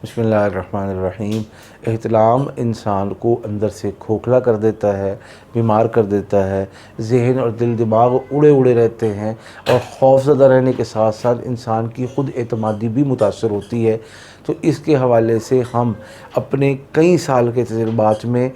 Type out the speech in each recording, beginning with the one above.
बिस्मिल्लाहिर्रहमानिर्रहीम। एहतिलाम इंसान को अंदर से खोखला कर देता है, बीमार कर देता है, ज़हन और दिल दिमाग उड़े उड़े रहते हैं और खौफज़दा रहने के साथ साथ इंसान की ख़ुद एतमादी भी मुतासर होती है। तो इसके हवाले से हम अपने कई साल के तजुर्बात में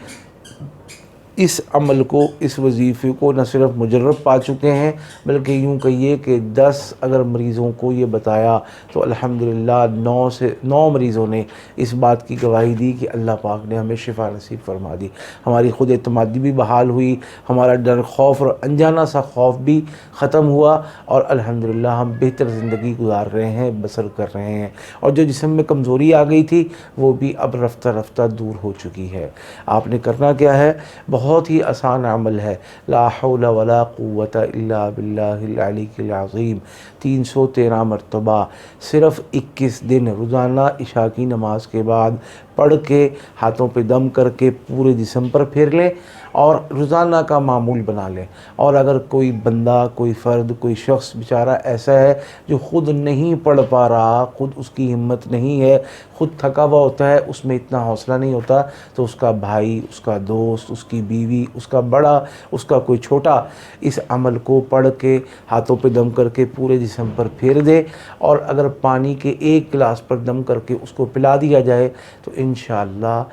इस अमल को, इस वजीफ़े को न सिर्फ मुजर्रब पा चुके हैं, बल्कि यूँ कहिए कि 10 अगर मरीज़ों को ये बताया तो अल्हम्दुलिल्लाह 9 मरीज़ों ने इस बात की गवाही दी कि अल्लाह पाक ने हमें शिफा नसीब फरमा दी। हमारी ख़ुद एतमादी भी बहाल हुई, हमारा डर खौफ और अनजाना सा खौफ भी ख़त्म हुआ और अल्हम्दुलिल्लाह हम बेहतर ज़िंदगी गुजार रहे हैं, बसर कर रहे हैं। और जो जिस्म में कमज़ोरी आ गई थी वो भी अब रफ्ता रफ्ता दूर हो चुकी है। आपने करना क्या है, बहुत ही आसान अमल है। ला हौला वला कुव्वता इल्ला बिल्लाहिल अलीय्यिल अज़ीम 313 मरतबा सिर्फ़ 21 दिन रोज़ाना इशा की नमाज के बाद पढ़ के हाथों पे दम करके पूरे जिस्म पर फेर लें और रोज़ाना का मामूल बना लें। और अगर कोई बंदा, कोई फ़र्द, कोई शख्स बेचारा ऐसा है जो ख़ुद नहीं पढ़ पा रहा, ख़ुद उसकी हिम्मत नहीं है, ख़ुद थका हुआ होता है, उसमें इतना हौसला नहीं होता, तो उसका भाई, उसका दोस्त, उसकी बीवी, उसका बड़ा, उसका कोई छोटा इस अमल को पढ़ के हाथों पे दम करके पूरे जिस्म पर फेर दे। और अगर पानी के 1 गिलास पर दम करके उसको पिला दिया जाए तो इंशाअल्लाह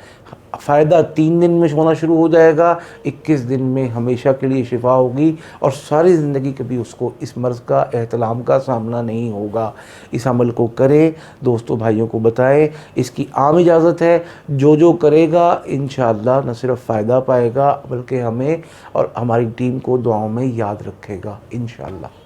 फ़ायदा 3 दिन में होना शुरू हो जाएगा, 21 दिन में हमेशा के लिए शिफा होगी और सारी ज़िंदगी कभी उसको इस मर्ज़ का, एहतिलाम का सामना नहीं होगा। इस अमल को करें, दोस्तों भाइयों को बताएं, इसकी आम इजाज़त है। जो करेगा इंशाअल्लाह न सिर्फ फ़ायदा पाएगा बल्कि हमें और हमारी टीम को दुआओं में याद रखेगा इंशाअल्लाह।